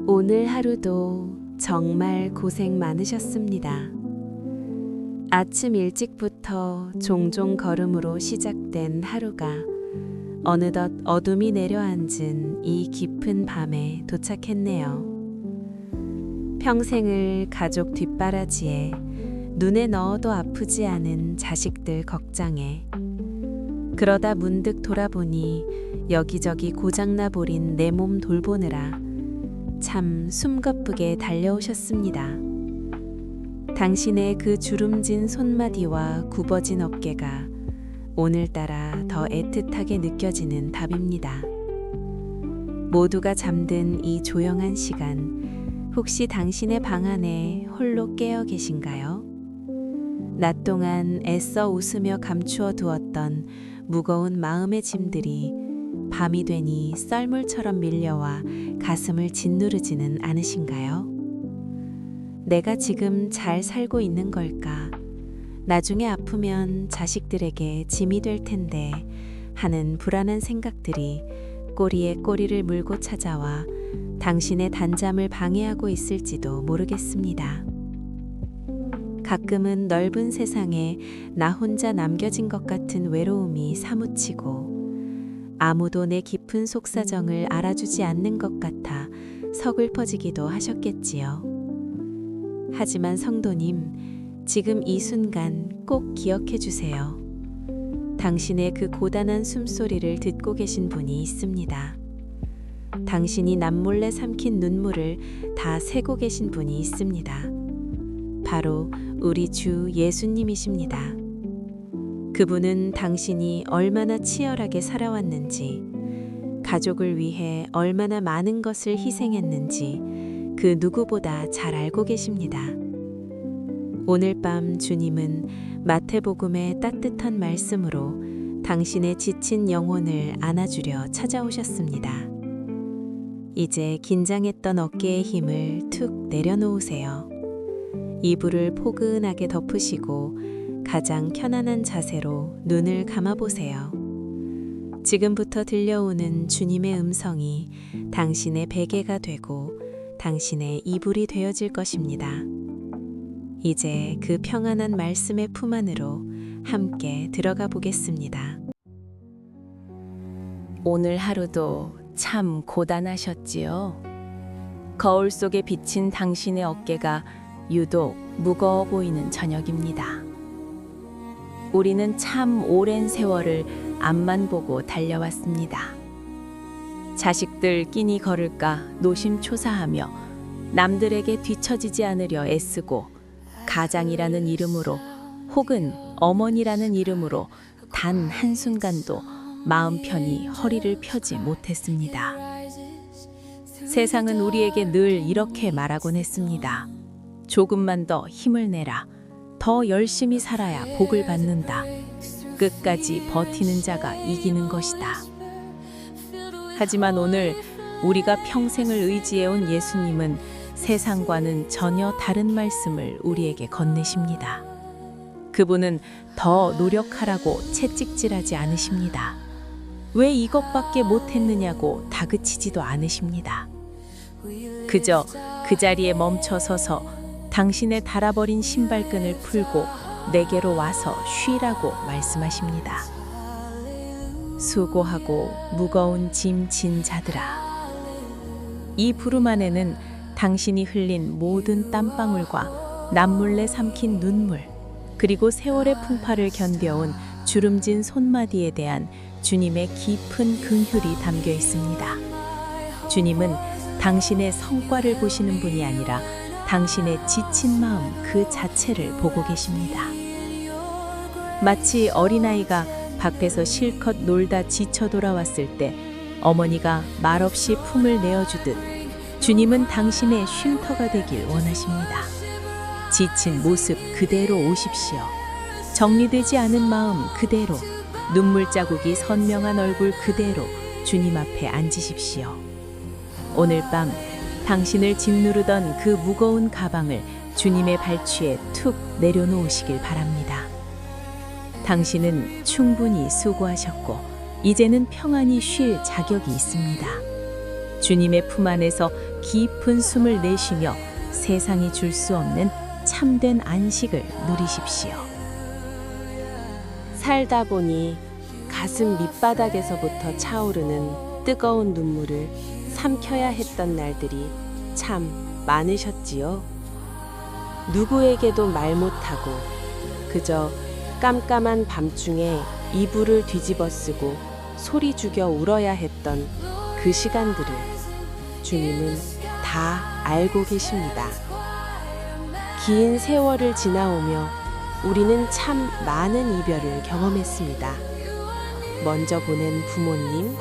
오늘 하루도 정말 고생 많으셨습니다. 아침 일찍부터 종종 걸음으로 시작된 하루가 어느덧 어둠이 내려앉은 이 깊은 밤에 도착했네요. 평생을 가족 뒷바라지에 눈에 넣어도 아프지 않은 자식들 걱정에 그러다 문득 돌아보니 여기저기 고장나 버린 내 몸 돌보느라 참 숨가쁘게 달려오셨습니다. 당신의 그 주름진 손마디와 굽어진 어깨가 오늘따라 더 애틋하게 느껴지는 답입니다. 모두가 잠든 이 조용한 시간, 혹시 당신의 방 안에 홀로 깨어 계신가요? 낮 동안 애써 웃으며 감추어 두었던 무거운 마음의 짐들이 밤이 되니 썰물처럼 밀려와 가슴을 짓누르지는 않으신가요? 내가 지금 잘 살고 있는 걸까? 나중에 아프면 자식들에게 짐이 될 텐데 하는 불안한 생각들이 꼬리에 꼬리를 물고 찾아와 당신의 단잠을 방해하고 있을지도 모르겠습니다. 가끔은 넓은 세상에 나 혼자 남겨진 것 같은 외로움이 사무치고 아무도 내 깊은 속사정을 알아주지 않는 것 같아 서글퍼지기도 하셨겠지요. 하지만 성도님, 지금 이 순간 꼭 기억해 주세요. 당신의 그 고단한 숨소리를 듣고 계신 분이 있습니다. 당신이 남몰래 삼킨 눈물을 다 세고 계신 분이 있습니다. 바로 우리 주 예수님이십니다. 그분은 당신이 얼마나 치열하게 살아왔는지, 가족을 위해 얼마나 많은 것을 희생했는지 그 누구보다 잘 알고 계십니다. 오늘 밤 주님은 마태복음의 따뜻한 말씀으로 당신의 지친 영혼을 안아주려 찾아오셨습니다. 이제 긴장했던 어깨의 힘을 툭 내려놓으세요. 이불을 포근하게 덮으시고 가장 편안한 자세로 눈을 감아보세요. 지금부터 들려오는 주님의 음성이 당신의 베개가 되고 당신의 이불이 되어질 것입니다. 이제 그 평안한 말씀의 품 안으로 함께 들어가 보겠습니다. 오늘 하루도 참 고단하셨지요? 거울 속에 비친 당신의 어깨가 유독 무거워 보이는 저녁입니다. 우리는 참 오랜 세월을 앞만 보고 달려왔습니다. 자식들 끼니 걸을까 노심초사하며 남들에게 뒤처지지 않으려 애쓰고 가장이라는 이름으로 혹은 어머니라는 이름으로 단 한순간도 마음 편히 허리를 펴지 못했습니다. 세상은 우리에게 늘 이렇게 말하곤 했습니다. 조금만 더 힘을 내라. 더 열심히 살아야 복을 받는다. 끝까지 버티는 자가 이기는 것이다. 하지만 오늘 우리가 평생을 의지해온 예수님은 세상과는 전혀 다른 말씀을 우리에게 건네십니다. 그분은 더 노력하라고 채찍질하지 않으십니다. 왜 이것밖에 못했느냐고 다그치지도 않으십니다. 그저 그 자리에 멈춰 서서 당신의 닳아버린 신발끈을 풀고 내게로 와서 쉬라고 말씀하십니다. 수고하고 무거운 짐 진 자들아. 이 부름 안에는 당신이 흘린 모든 땀방울과 남몰래 삼킨 눈물, 그리고 세월의 풍파를 견뎌온 주름진 손마디에 대한 주님의 깊은 긍휼이 담겨 있습니다. 주님은 당신의 성과를 보시는 분이 아니라 당신의 지친 마음 그 자체를 보고 계십니다. 마치 어린아이가 밖에서 실컷 놀다 지쳐 돌아왔을 때 어머니가 말없이 품을 내어주듯 주님은 당신의 쉼터가 되길 원하십니다. 지친 모습 그대로 오십시오. 정리되지 않은 마음 그대로, 눈물 자국이 선명한 얼굴 그대로 주님 앞에 앉으십시오. 오늘 밤 당신을 짓누르던 그 무거운 가방을 주님의 발취에 툭 내려놓으시길 바랍니다. 당신은 충분히 수고하셨고 이제는 평안히 쉴 자격이 있습니다. 주님의 품 안에서 깊은 숨을 내쉬며 세상이 줄 수 없는 참된 안식을 누리십시오. 살다 보니 가슴 밑바닥에서부터 차오르는 뜨거운 눈물을 삼켜야 했던 날들이 참 많으셨지요. 누구에게도 말 못하고 그저 깜깜한 밤중에 이불을 뒤집어 쓰고 소리 죽여 울어야 했던 그 시간들을 주님은 다 알고 계십니다. 긴 세월을 지나오며 우리는 참 많은 이별을 경험했습니다. 먼저 보낸 부모님,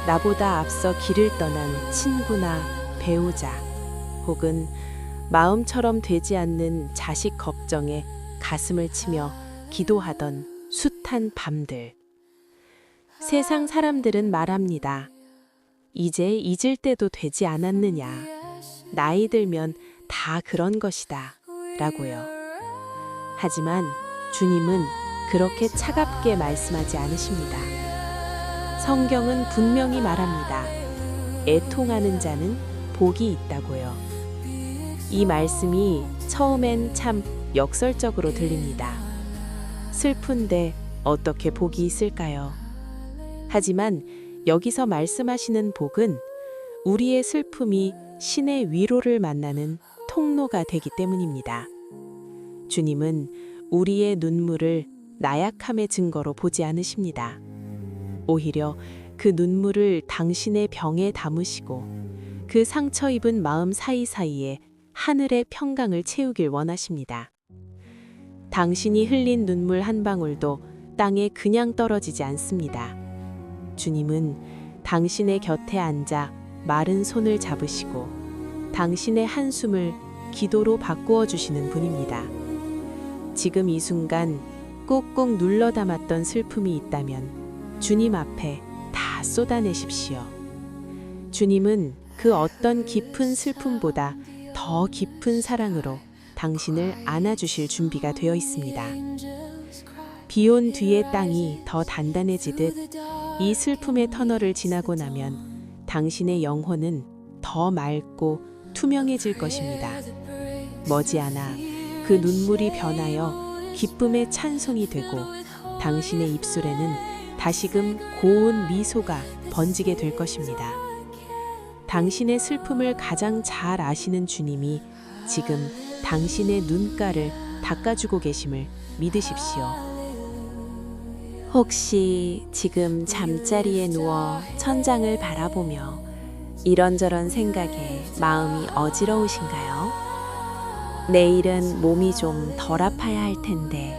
나보다 앞서 길을 떠난 친구나 배우자, 혹은 마음처럼 되지 않는 자식 걱정에 가슴을 치며 기도하던 숱한 밤들. 세상 사람들은 말합니다. 이제 잊을 때도 되지 않았느냐. 나이 들면 다 그런 것이다. 라고요. 하지만 주님은 그렇게 차갑게 말씀하지 않으십니다. 성경은 분명히 말합니다. 애통하는 자는 복이 있다고요. 이 말씀이 처음엔 참 역설적으로 들립니다. 슬픈데 어떻게 복이 있을까요? 하지만 여기서 말씀하시는 복은 우리의 슬픔이 신의 위로를 만나는 통로가 되기 때문입니다. 주님은 우리의 눈물을 나약함의 증거로 보지 않으십니다. 오히려 그 눈물을 당신의 병에 담으시고 그 상처 입은 마음 사이사이에 하늘의 평강을 채우길 원하십니다. 당신이 흘린 눈물 한 방울도 땅에 그냥 떨어지지 않습니다. 주님은 당신의 곁에 앉아 마른 손을 잡으시고 당신의 한숨을 기도로 바꾸어 주시는 분입니다. 지금 이 순간 꾹꾹 눌러 담았던 슬픔이 있다면 주님 앞에 다 쏟아내십시오. 주님은 그 어떤 깊은 슬픔보다 더 깊은 사랑으로 당신을 안아주실 준비가 되어 있습니다. 비온 뒤의 땅이 더 단단해지듯 이 슬픔의 터널을 지나고 나면 당신의 영혼은 더 맑고 투명해질 것입니다. 머지않아 그 눈물이 변하여 기쁨의 찬송이 되고 당신의 입술에는 다시금 고운 미소가 번지게 될 것입니다. 당신의 슬픔을 가장 잘 아시는 주님이 지금 당신의 눈가를 닦아주고 계심을 믿으십시오. 혹시 지금 잠자리에 누워 천장을 바라보며 이런저런 생각에 마음이 어지러우신가요? 내일은 몸이 좀 덜 아파야 할 텐데,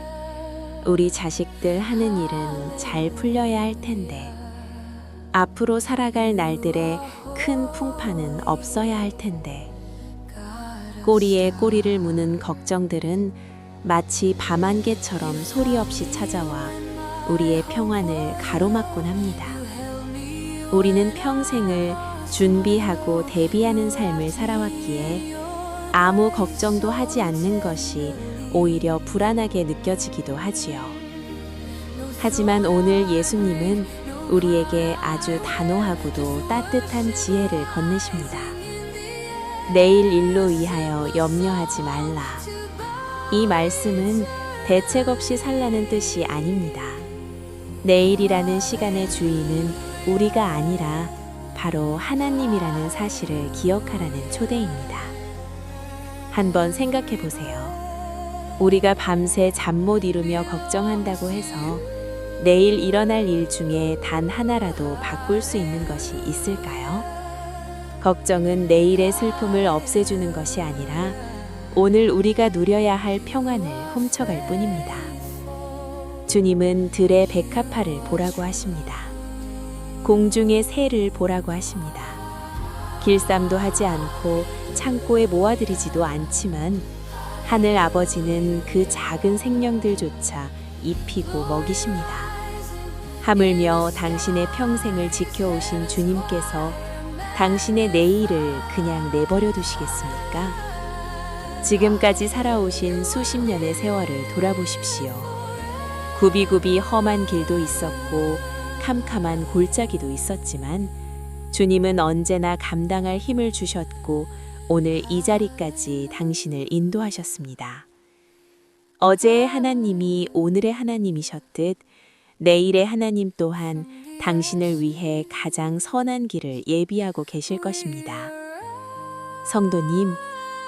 우리 자식들 하는 일은 잘 풀려야 할 텐데, 앞으로 살아갈 날들의 큰 풍파는 없어야 할 텐데, 꼬리에 꼬리를 무는 걱정들은 마치 밤안개처럼 소리 없이 찾아와 우리의 평안을 가로막곤 합니다. 우리는 평생을 준비하고 대비하는 삶을 살아왔기에 아무 걱정도 하지 않는 것이 오히려 불안하게 느껴지기도 하지요. 하지만 오늘 예수님은 우리에게 아주 단호하고도 따뜻한 지혜를 건네십니다. 내일 일로 위하여 염려하지 말라. 이 말씀은 대책 없이 살라는 뜻이 아닙니다. 내일이라는 시간의 주인은 우리가 아니라 바로 하나님이라는 사실을 기억하라는 초대입니다. 한번 생각해 보세요. 우리가 밤새 잠 못 이루며 걱정한다고 해서 내일 일어날 일 중에 단 하나라도 바꿀 수 있는 것이 있을까요? 걱정은 내일의 슬픔을 없애주는 것이 아니라 오늘 우리가 누려야 할 평안을 훔쳐갈 뿐입니다. 주님은 들의 백합화를 보라고 하십니다. 공중의 새를 보라고 하십니다. 길쌈도 하지 않고 창고에 모아들이지도 않지만 하늘 아버지는 그 작은 생명들조차 입히고 먹이십니다. 하물며 당신의 평생을 지켜오신 주님께서 당신의 내일을 그냥 내버려 두시겠습니까? 지금까지 살아오신 수십 년의 세월을 돌아보십시오. 굽이굽이 험한 길도 있었고 캄캄한 골짜기도 있었지만 주님은 언제나 감당할 힘을 주셨고 오늘 이 자리까지 당신을 인도하셨습니다. 어제의 하나님이 오늘의 하나님이셨듯 내일의 하나님 또한 당신을 위해 가장 선한 길을 예비하고 계실 것입니다. 성도님,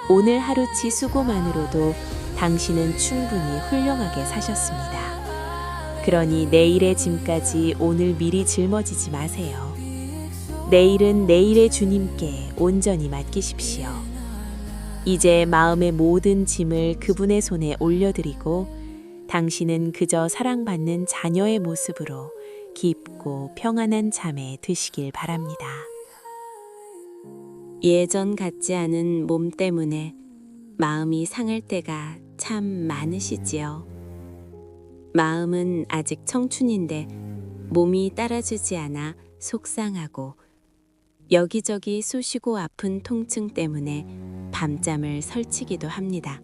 오늘 하루치 수고만으로도 당신은 충분히 훌륭하게 사셨습니다. 그러니 내일의 짐까지 오늘 미리 짊어지지 마세요. 내일은 내일의 주님께 온전히 맡기십시오. 이제 마음의 모든 짐을 그분의 손에 올려드리고 당신은 그저 사랑받는 자녀의 모습으로 깊고 평안한 잠에 드시길 바랍니다. 예전 같지 않은 몸 때문에 마음이 상할 때가 참 많으시지요. 마음은 아직 청춘인데 몸이 따라주지 않아 속상하고 여기저기 쑤시고 아픈 통증 때문에 밤잠을 설치기도 합니다.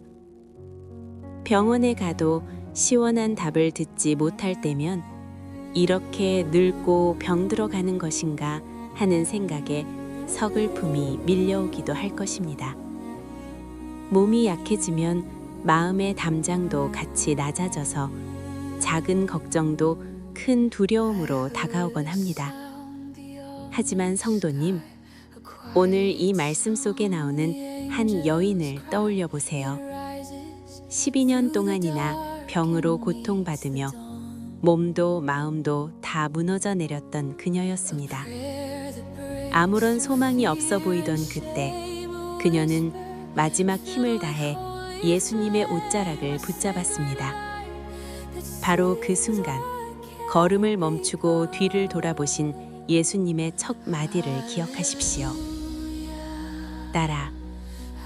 병원에 가도 시원한 답을 듣지 못할 때면 이렇게 늙고 병들어가는 것인가 하는 생각에 서글픔이 밀려오기도 할 것입니다. 몸이 약해지면 마음의 담장도 같이 낮아져서 작은 걱정도 큰 두려움으로 다가오곤 합니다. 하지만 성도님, 오늘 이 말씀 속에 나오는 한 여인을 떠올려 보세요. 12년 동안이나 병으로 고통받으며 몸도 마음도 다 무너져 내렸던 그녀였습니다. 아무런 소망이 없어 보이던 그때 그녀는 마지막 힘을 다해 예수님의 옷자락을 붙잡았습니다. 바로 그 순간 걸음을 멈추고 뒤를 돌아보신 예수님의 첫 마디를 기억하십시오. 딸아,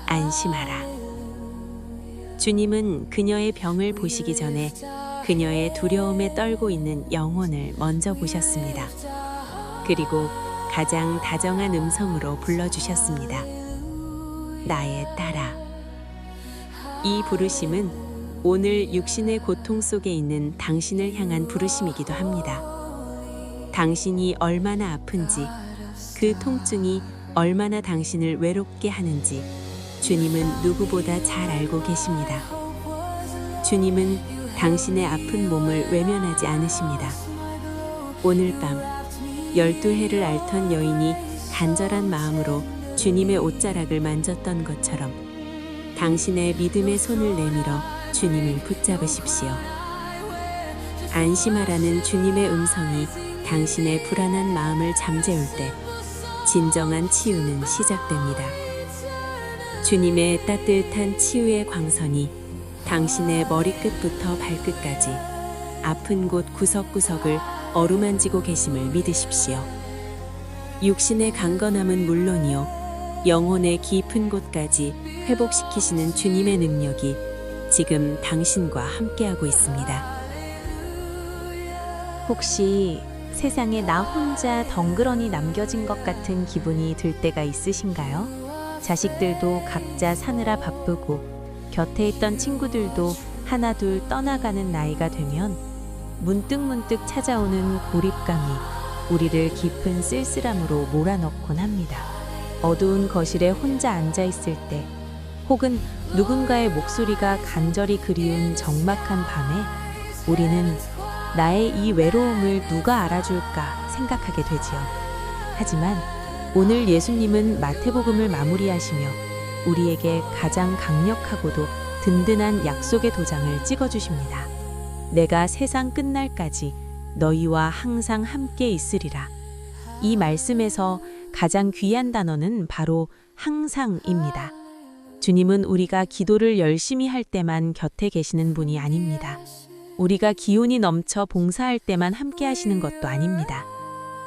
안심하라. 주님은 그녀의 병을 보시기 전에 그녀의 두려움에 떨고 있는 영혼을 먼저 보셨습니다. 그리고 가장 다정한 음성으로 불러주셨습니다. 나의 딸아. 이 부르심은 오늘 육신의 고통 속에 있는 당신을 향한 부르심이기도 합니다. 당신이 얼마나 아픈지, 그 통증이 얼마나 당신을 외롭게 하는지 주님은 누구보다 잘 알고 계십니다. 주님은 당신의 아픈 몸을 외면하지 않으십니다. 오늘 밤 12해를 앓던 여인이 간절한 마음으로 주님의 옷자락을 만졌던 것처럼 당신의 믿음의 손을 내밀어 주님을 붙잡으십시오. 안심하라는 주님의 음성이 당신의 불안한 마음을 잠재울 때 진정한 치유는 시작됩니다. 주님의 따뜻한 치유의 광선이 당신의 머리끝부터 발끝까지 아픈 곳 구석구석을 어루만지고 계심을 믿으십시오. 육신의 강건함은 물론이요, 영혼의 깊은 곳까지 회복시키시는 주님의 능력이 지금 당신과 함께하고 있습니다. 혹시 세상에 나 혼자 덩그러니 남겨진 것 같은 기분이 들 때가 있으신가요? 자식들도 각자 사느라 바쁘고 곁에 있던 친구들도 하나둘 떠나가는 나이가 되면 문득문득 찾아오는 고립감이 우리를 깊은 쓸쓸함으로 몰아넣곤 합니다. 어두운 거실에 혼자 앉아 있을 때 혹은 누군가의 목소리가 간절히 그리운 적막한 밤에 우리는 나의 이 외로움을 누가 알아줄까 생각하게 되지요. 하지만 오늘 예수님은 마태복음을 마무리하시며 우리에게 가장 강력하고도 든든한 약속의 도장을 찍어주십니다. 내가 세상 끝날까지 너희와 항상 함께 있으리라. 이 말씀에서 가장 귀한 단어는 바로 항상입니다. 주님은 우리가 기도를 열심히 할 때만 곁에 계시는 분이 아닙니다. 우리가 기운이 넘쳐 봉사할 때만 함께 하시는 것도 아닙니다.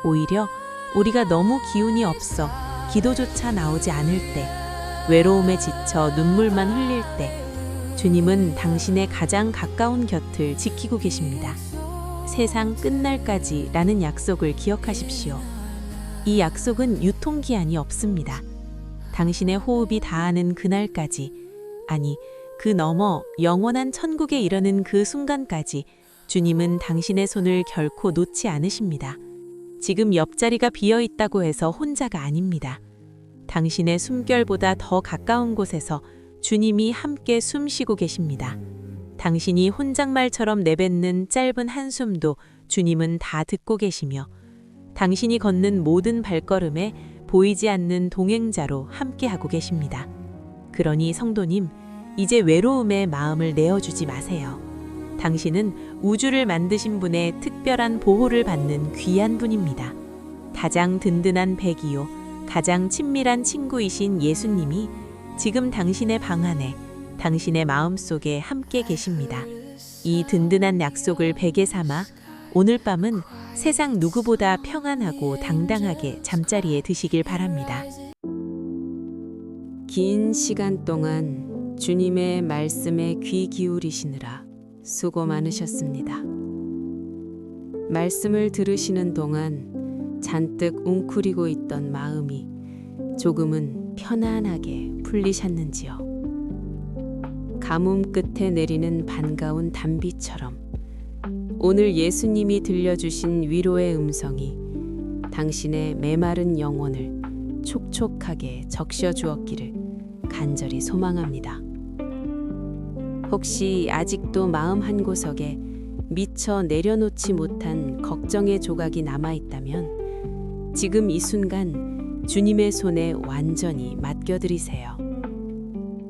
오히려 우리가 너무 기운이 없어 기도조차 나오지 않을 때, 외로움에 지쳐 눈물만 흘릴 때 주님은 당신의 가장 가까운 곁을 지키고 계십니다. 세상 끝날까지 라는 약속을 기억하십시오. 이 약속은 유통기한이 없습니다. 당신의 호흡이 닿는 그날까지, 아니 그 너머 영원한 천국에 이르는 그 순간까지 주님은 당신의 손을 결코 놓지 않으십니다. 지금 옆자리가 비어 있다고 해서 혼자가 아닙니다. 당신의 숨결보다 더 가까운 곳에서 주님이 함께 숨쉬고 계십니다. 당신이 혼잣말처럼 내뱉는 짧은 한숨도 주님은 다 듣고 계시며 당신이 걷는 모든 발걸음에 보이지 않는 동행자로 함께하고 계십니다. 그러니 성도님, 이제 외로움에 마음을 내어주지 마세요. 당신은 우주를 만드신 분의 특별한 보호를 받는 귀한 분입니다. 가장 든든한 백이요, 가장 친밀한 친구이신 예수님이 지금 당신의 방 안에, 당신의 마음 속에 함께 계십니다. 이 든든한 약속을 베개 삼아 오늘 밤은 세상 누구보다 평안하고 당당하게 잠자리에 드시길 바랍니다. 긴 시간 동안 주님의 말씀에 귀 기울이시느라 수고 많으셨습니다. 말씀을 들으시는 동안 잔뜩 웅크리고 있던 마음이 조금은 편안하게 풀리셨는지요. 가뭄 끝에 내리는 반가운 단비처럼 오늘 예수님이 들려주신 위로의 음성이 당신의 메마른 영혼을 촉촉하게 적셔 주었기를 간절히 소망합니다. 혹시 아직도 마음 한구석에 미처 내려놓지 못한 걱정의 조각이 남아있다면 지금 이 순간 주님의 손에 완전히 맡겨드리세요.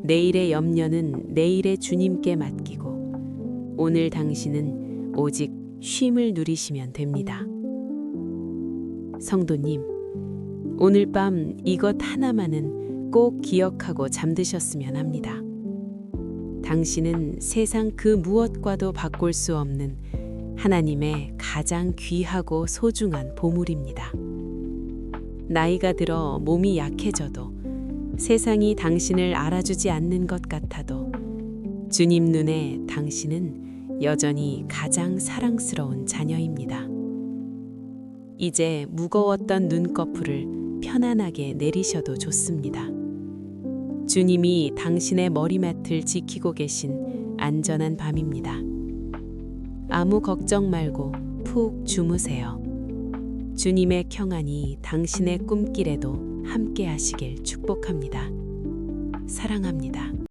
내일의 염려는 내일의 주님께 맡기고 오늘 당신은 오직 쉼을 누리시면 됩니다. 성도님, 오늘 밤 이것 하나만은 꼭 기억하고 잠드셨으면 합니다. 당신은 세상 그 무엇과도 바꿀 수 없는 하나님의 가장 귀하고 소중한 보물입니다. 나이가 들어 몸이 약해져도 세상이 당신을 알아주지 않는 것 같아도 주님 눈에 당신은 여전히 가장 사랑스러운 자녀입니다. 이제 무거웠던 눈꺼풀을 편안하게 내리셔도 좋습니다. 주님이 당신의 머리맡을 지키고 계신 안전한 밤입니다. 아무 걱정 말고 푹 주무세요. 주님의 평안이 당신의 꿈길에도 함께 하시길 축복합니다. 사랑합니다.